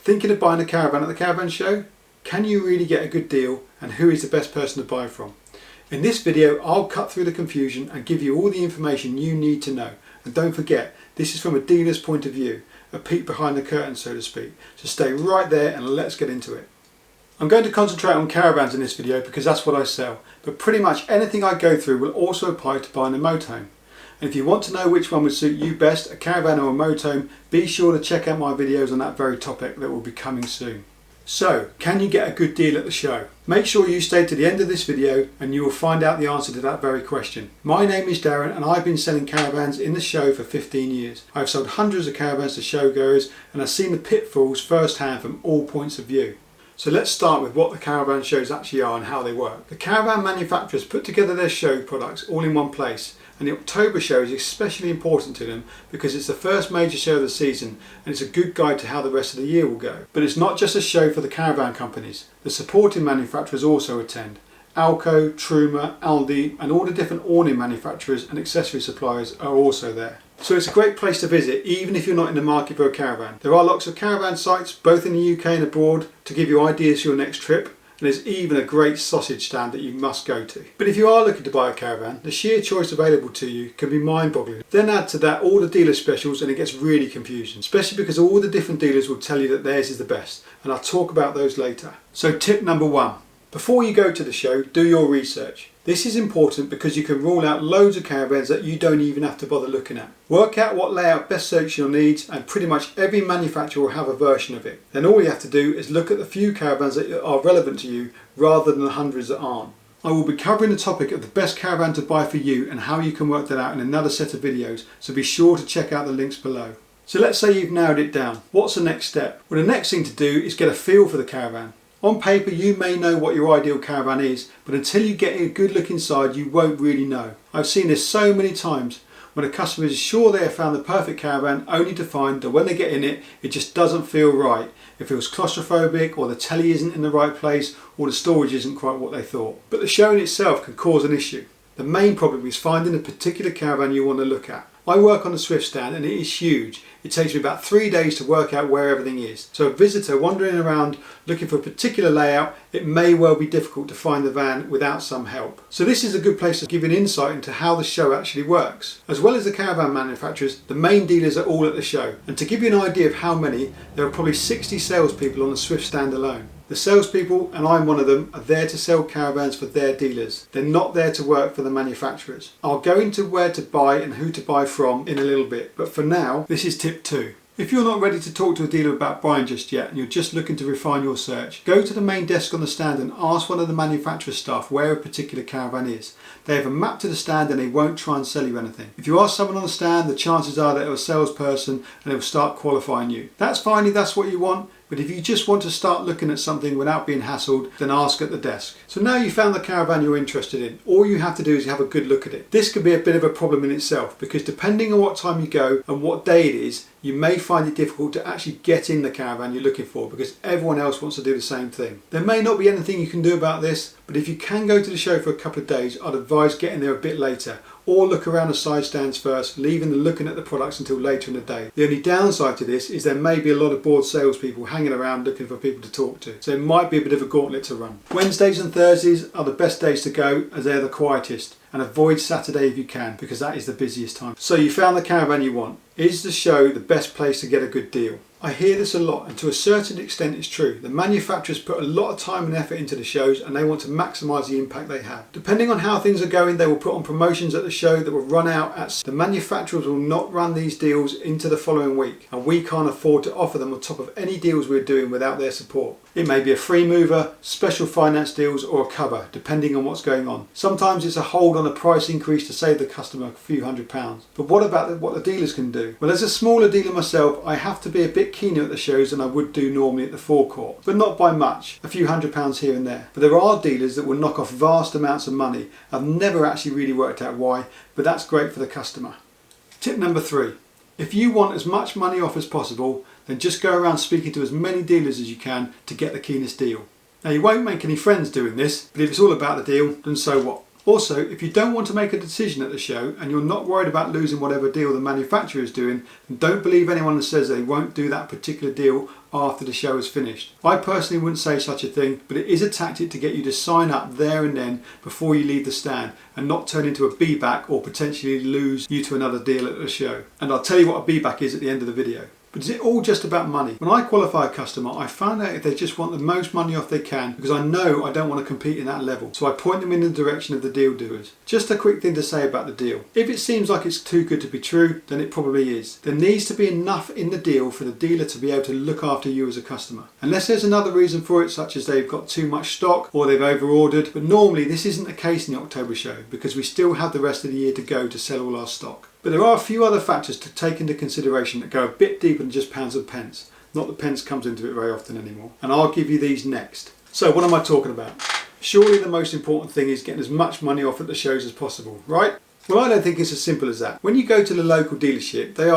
Thinking of buying a caravan at the caravan show? Can you really get a good deal, and who is the best person to buy from? In this video I'll cut through the confusion and give you all the information you need to know. And don't forget, this is from a dealer's point of view, a peek behind the curtain so to speak. So stay right there and let's get into it. I'm going to concentrate on caravans in this video because that's what I sell, but pretty much anything I go through will also apply to buying a motorhome. And if you want to know which one would suit you best, a caravan or a motorhome, be sure to check out my videos on that very topic that will be coming soon. So, can you get a good deal at the show? Make sure you stay to the end of this video and you will find out the answer to that very question. My name is Darren and I've been selling caravans in the show for 15 years. I've sold hundreds of caravans to showgoers and I've seen the pitfalls firsthand from all points of view. So let's start with what the caravan shows actually are and how they work. The caravan manufacturers put together their show products all in one place, and the October show is especially important to them because it's the first major show of the season and it's a good guide to how the rest of the year will go. But it's not just a show for the caravan companies. The supporting manufacturers also attend. Alco, Truma, Aldi and all the different awning manufacturers and accessory suppliers are also there. So it's a great place to visit even if you're not in the market for a caravan. There are lots of caravan sites both in the UK and abroad to give you ideas for your next trip, and there's even a great sausage stand that you must go to. But if you are looking to buy a caravan, the sheer choice available to you can be mind-boggling. Then add to that all the dealer specials and it gets really confusing, especially because all the different dealers will tell you that theirs is the best, and I'll talk about those later. So tip number one. Before you go to the show, do your research. This is important because you can rule out loads of caravans that you don't even have to bother looking at. Work out what layout best suits your needs, and pretty much every manufacturer will have a version of it. Then all you have to do is look at the few caravans that are relevant to you rather than the hundreds that aren't. I will be covering the topic of the best caravan to buy for you and how you can work that out in another set of videos, so be sure to check out the links below. So let's say you've narrowed it down. What's the next step? Well, the next thing to do is get a feel for the caravan. On paper you may know what your ideal caravan is, but until you get a good look inside you won't really know. I've seen this so many times when a customer is sure they have found the perfect caravan only to find that when they get in it, it just doesn't feel right. It feels claustrophobic, or the telly isn't in the right place, or the storage isn't quite what they thought. But the show in itself can cause an issue. The main problem is finding a particular caravan you want to look at. I work on the Swift stand and it is huge. It takes me about 3 days to work out where everything is. So a visitor wandering around looking for a particular layout, it may well be difficult to find the van without some help. So this is a good place to give an insight into how the show actually works. As well as the caravan manufacturers, the main dealers are all at the show. And to give you an idea of how many, there are probably 60 salespeople on the Swift stand alone. The salespeople, and I'm one of them, are there to sell caravans for their dealers. They're not there to work for the manufacturers. I'll go into where to buy and who to buy from in a little bit, but for now, this is tip 2. If you're not ready to talk to a dealer about buying just yet and you're just looking to refine your search, go to the main desk on the stand and ask one of the manufacturer staff where a particular caravan is. They have a map to the stand and they won't try and sell you anything. If you ask someone on the stand, the chances are that they're a salesperson and they'll start qualifying you. That's fine if that's what you want, but if you just want to start looking at something without being hassled, then ask at the desk. So now you've found the caravan you're interested in, all you have to do is have a good look at it. This could be a bit of a problem in itself because depending on what time you go and what day it is, you may find it difficult to actually get in the caravan you're looking for because everyone else wants to do the same thing. There may not be anything you can do about this, but if you can go to the show for a couple of days, I'd advise getting there a bit later, or look around the side stands first, leaving them looking at the products until later in the day. The only downside to this is there may be a lot of bored salespeople hanging around looking for people to talk to, so it might be a bit of a gauntlet to run. Wednesdays and Thursdays are the best days to go as they're the quietest, and avoid Saturday if you can because that is the busiest time. So you found the caravan you want. Is the show the best place to get a good deal? I hear this a lot, and to a certain extent it's true. The manufacturers put a lot of time and effort into the shows and they want to maximise the impact they have. Depending on how things are going, they will put on promotions at the show that will run out at... The manufacturers will not run these deals into the following week, and we can't afford to offer them on top of any deals we're doing without their support. It may be a free mover, special finance deals or a cover, depending on what's going on. Sometimes it's a hold on a price increase to save the customer a few £100s. But what about what the dealers can do? Well, as a smaller dealer myself, I have to be a bit keener at the shows than I would do normally at the forecourt, but not by much, a few £100s here and there. But there are dealers that will knock off vast amounts of money. I've never actually really worked out why, but that's great for the customer. Tip number 3. If you want as much money off as possible, then just go around speaking to as many dealers as you can to get the keenest deal. Now you won't make any friends doing this, but if it's all about the deal, then so what? Also, if you don't want to make a decision at the show and you're not worried about losing whatever deal the manufacturer is doing, then don't believe anyone that says they won't do that particular deal after the show is finished. I personally wouldn't say such a thing, but it is a tactic to get you to sign up there and then before you leave the stand and not turn into a B-back or potentially lose you to another deal at the show. And I'll tell you what a B-back is at the end of the video. But is it all just about money? When I qualify a customer, I find out if they just want the most money off they can, because I know I don't want to compete in that level. So I point them in the direction of the deal doers. Just a quick thing to say about the deal. If it seems like it's too good to be true, then it probably is. There needs to be enough in the deal for the dealer to be able to look after you as a customer. Unless there's another reason for it, such as they've got too much stock or they've over-ordered. But normally this isn't the case in the October show, because we still have the rest of the year to go to sell all our stock. But there are a few other factors to take into consideration that go a bit deeper than just pounds and pence. Not that pence comes into it very often anymore. And I'll give you these next. So what am I talking about? Surely the most important thing is getting as much money off at the shows as possible, right? Well, I don't think it's as simple as that. When you go to the local dealership, they're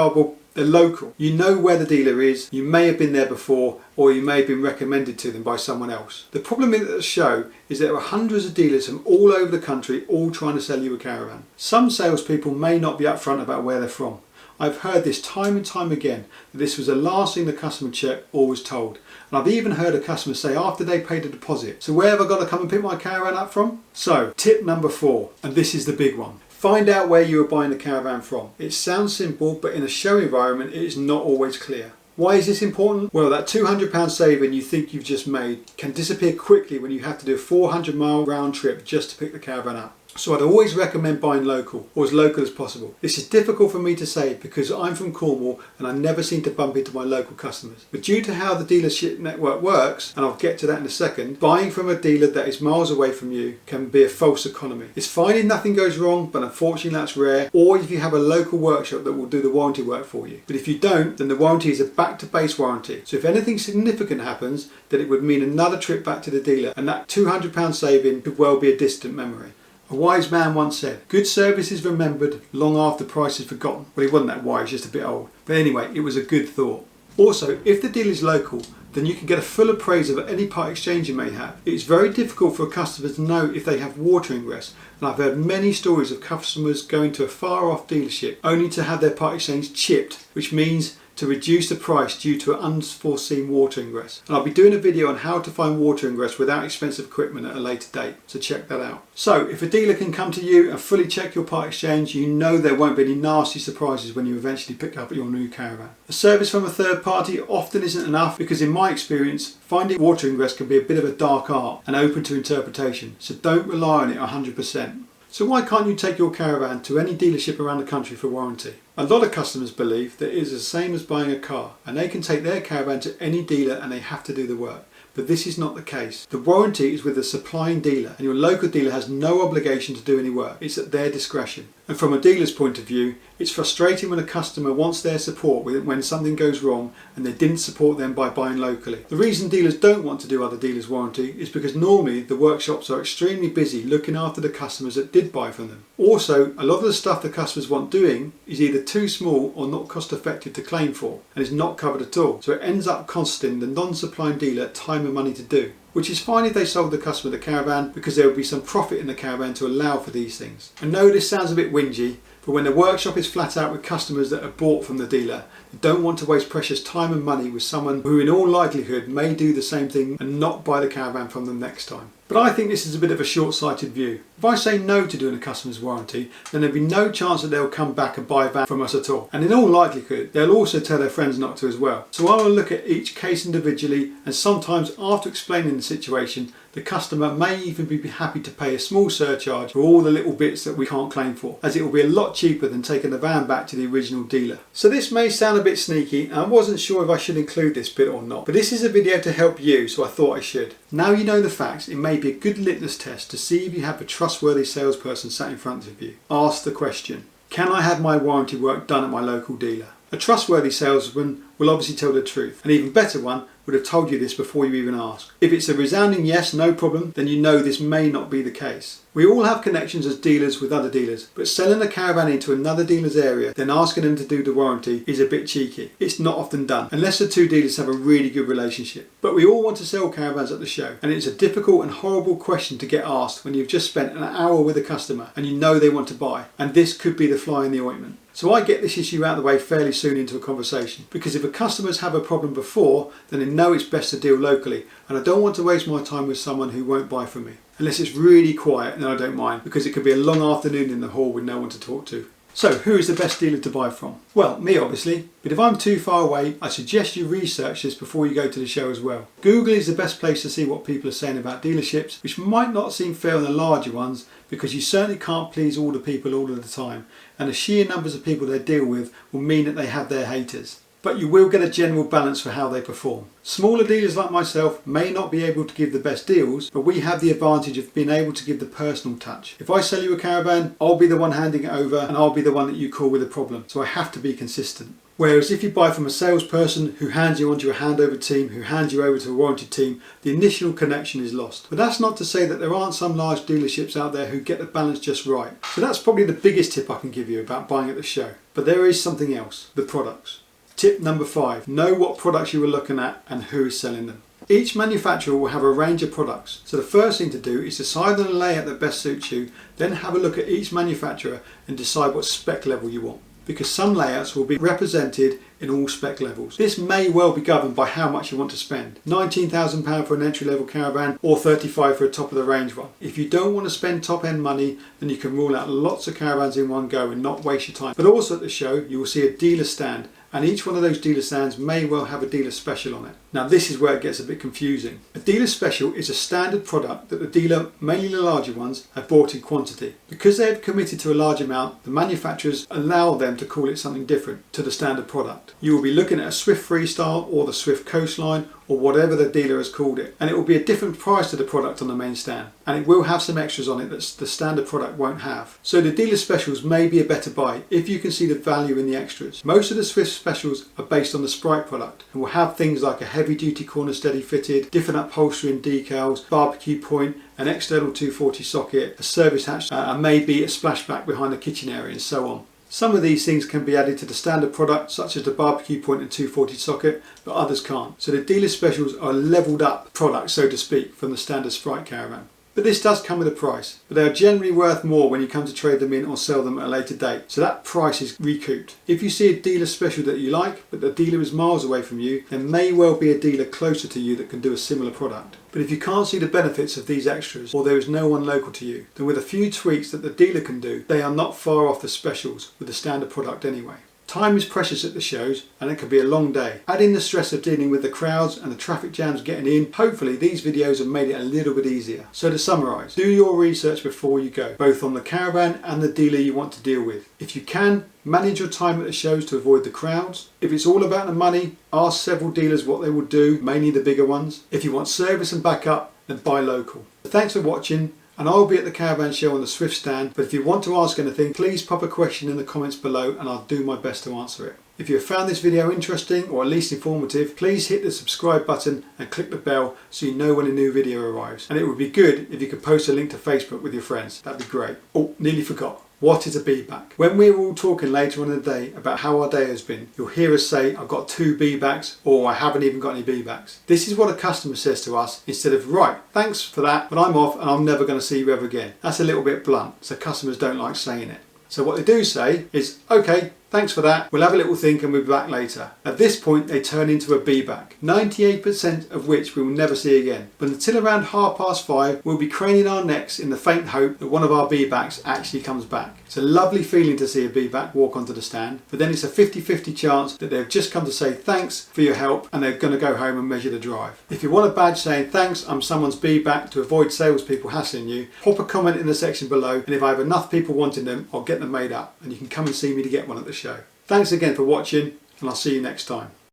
local. You know where the dealer is, you may have been there before, or you may have been recommended to them by someone else. The problem at the show is there are hundreds of dealers from all over the country all trying to sell you a caravan. Some salespeople may not be upfront about where they're from. I've heard this time and time again, that this was the last thing the customer checked or was told. And I've even heard a customer say after they paid a deposit, so where have I got to come and pick my caravan up from? So, tip number 4, and this is the big one. Find out where you are buying the caravan from. It sounds simple, but in a show environment it is not always clear. Why is this important? Well, that £200 saving you think you've just made can disappear quickly when you have to do a 400-mile round trip just to pick the caravan up. So I'd always recommend buying local, or as local as possible. This is difficult for me to say because I'm from Cornwall and I never seem to bump into my local customers. But due to how the dealership network works, and I'll get to that in a second, buying from a dealer that is miles away from you can be a false economy. It's fine if nothing goes wrong, but unfortunately that's rare, or if you have a local workshop that will do the warranty work for you. But if you don't, then the warranty is a back to base warranty. So if anything significant happens, then it would mean another trip back to the dealer, and that £200 saving could well be a distant memory. A wise man once said, good service is remembered long after price is forgotten. Well, he wasn't that wise, just a bit old. But anyway, it was a good thought. Also, if the deal is local, then you can get a full appraisal of any part exchange you may have. It is very difficult for a customer to know if they have water ingress, and I've heard many stories of customers going to a far off dealership only to have their part exchange chipped, which means to reduce the price due to an unforeseen water ingress. And I'll be doing a video on how to find water ingress without expensive equipment at a later date, so check that out. So if a dealer can come to you and fully check your part exchange, you know there won't be any nasty surprises when you eventually pick up your new caravan. A service from a third party often isn't enough because in my experience, finding water ingress can be a bit of a dark art and open to interpretation, so don't rely on it 100%. So why can't you take your caravan to any dealership around the country for warranty? A lot of customers believe that it is the same as buying a car and they can take their caravan to any dealer and they have to do the work. But this is not the case. The warranty is with the supplying dealer and your local dealer has no obligation to do any work. It's at their discretion. And from a dealer's point of view, it's frustrating when a customer wants their support when something goes wrong and they didn't support them by buying locally. The reason dealers don't want to do other dealers' warranty is because normally the workshops are extremely busy looking after the customers that did buy from them. Also, a lot of the stuff the customers want doing is either too small or not cost effective to claim for and is not covered at all. So it ends up costing the non-supplying dealer time and money to do. Which is fine if they sold the customer the caravan because there would be some profit in the caravan to allow for these things. I know this sounds a bit whingy, but when the workshop is flat out with customers that are bought from the dealer, they don't want to waste precious time and money with someone who in all likelihood may do the same thing and not buy the caravan from them next time. But I think this is a bit of a short-sighted view. If I say no to doing a customer's warranty, then there'll be no chance that they'll come back and buy a van from us at all. And in all likelihood, they'll also tell their friends not to as well. So I will look at each case individually, and sometimes after explaining the situation, the customer may even be happy to pay a small surcharge for all the little bits that we can't claim for, as it will be a lot cheaper than taking the van back to the original dealer. So this may sound a bit sneaky, and I wasn't sure if I should include this bit or not, but this is a video to help you, so I thought I should. Now you know the facts, it may be a good litmus test to see if you have a trustworthy salesperson sat in front of you. Ask the question, can I have my warranty work done at my local dealer? A trustworthy salesman will obviously tell the truth. An even better one would have told you this before you even ask. If it's a resounding yes, no problem, then you know this may not be the case. We all have connections as dealers with other dealers, but selling a caravan into another dealer's area, then asking them to do the warranty is a bit cheeky. It's not often done, unless the two dealers have a really good relationship. But we all want to sell caravans at the show, and it's a difficult and horrible question to get asked when you've just spent an hour with a customer and you know they want to buy, and this could be the fly in the ointment. So I get this issue out of the way fairly soon into a conversation, because if a customer's had a problem before, then they know it's best to deal locally, and I don't want to waste my time with someone who won't buy from me. Unless it's really quiet, then I don't mind, because it could be a long afternoon in the hall with no one to talk to. So who is the best dealer to buy from? Well, me obviously, but if I'm too far away, I suggest you research this before you go to the show as well. Google is the best place to see what people are saying about dealerships, which might not seem fair on the larger ones, because you certainly can't please all the people all of the time, and the sheer numbers of people they deal with will mean that they have their haters. But you will get a general balance for how they perform. Smaller dealers like myself may not be able to give the best deals, but we have the advantage of being able to give the personal touch. If I sell you a caravan, I'll be the one handing it over, and I'll be the one that you call with a problem, so I have to be consistent. Whereas if you buy from a salesperson who hands you onto a handover team, who hands you over to a warranty team, the initial connection is lost. But that's not to say that there aren't some large dealerships out there who get the balance just right. So that's probably the biggest tip I can give you about buying at the show. But there is something else, the products. Tip number 5, know what products you are looking at and who is selling them. Each manufacturer will have a range of products, so the first thing to do is decide on a layout that best suits you, then have a look at each manufacturer and decide what spec level you want, because some layouts will be represented in all spec levels. This may well be governed by how much you want to spend. £19,000 for an entry level caravan or £35,000 for a top of the range one. If you don't want to spend top end money, then you can rule out lots of caravans in one go and not waste your time. But also at the show you will see a dealer stand, and each one of those dealer stands may well have a dealer special on it. Now this is where it gets a bit confusing. A dealer special is a standard product that the dealer, mainly the larger ones, have bought in quantity. Because they have committed to a large amount, the manufacturers allow them to call it something different to the standard product. You will be looking at a Swift Freestyle or the Swift Coastline or whatever the dealer has called it, and it will be a different price to the product on the main stand, and it will have some extras on it that the standard product won't have. So the dealer specials may be a better buy if you can see the value in the extras. Most of the Swift specials are based on the Sprite product and will have things like a heavy duty corner steady fitted, different upholstery and decals, barbecue point, an external 240 socket, a service hatch, and maybe a splashback behind the kitchen area and so on. Some of these things can be added to the standard product, such as the barbecue point and 240 socket, but others can't. So the dealer specials are a levelled up product, so to speak, from the standard Sprite caravan. But this does come with a price, but they are generally worth more when you come to trade them in or sell them at a later date, so that price is recouped. If you see a dealer special that you like, but the dealer is miles away from you, there may well be a dealer closer to you that can do a similar product. But if you can't see the benefits of these extras, or there is no one local to you, then with a few tweaks that the dealer can do, they are not far off the specials with the standard product anyway. Time is precious at the shows, and it can be a long day. Add in the stress of dealing with the crowds and the traffic jams getting in. Hopefully these videos have made it a little bit easier. So to summarise, do your research before you go, both on the caravan and the dealer you want to deal with. If you can, manage your time at the shows to avoid the crowds. If it's all about the money, ask several dealers what they will do, mainly the bigger ones. If you want service and backup, then buy local. Thanks for watching. And I'll be at the caravan show on the Swift stand, but if you want to ask anything, please pop a question in the comments below and I'll do my best to answer it. If you have found this video interesting or at least informative, please hit the subscribe button and click the bell so you know when a new video arrives. And it would be good if you could post a link to Facebook with your friends. That'd be great. Oh, nearly forgot. What is a B-back? When we're all talking later on in the day about how our day has been, you'll hear us say, I've got 2 B-backs, or I haven't even got any B-backs. This is what a customer says to us instead of, right, thanks for that, but I'm off and I'm never going to see you ever again. That's a little bit blunt, so customers don't like saying it. So what they do say is, okay, thanks for that, we'll have a little think and we'll be back later. At this point they turn into a B-back, 98% of which we will never see again. But until around 5:30 we'll be craning our necks in the faint hope that one of our B-backs actually comes back. It's a lovely feeling to see a B-back walk onto the stand, but then it's a 50-50 chance that they've just come to say thanks for your help and they're going to go home and measure the drive. If you want a badge saying thanks, I'm someone's B-back to avoid salespeople hassling you, pop a comment in the section below, and if I have enough people wanting them, I'll get them made up and you can come and see me to get one at the show. Thanks again for watching, and I'll see you next time.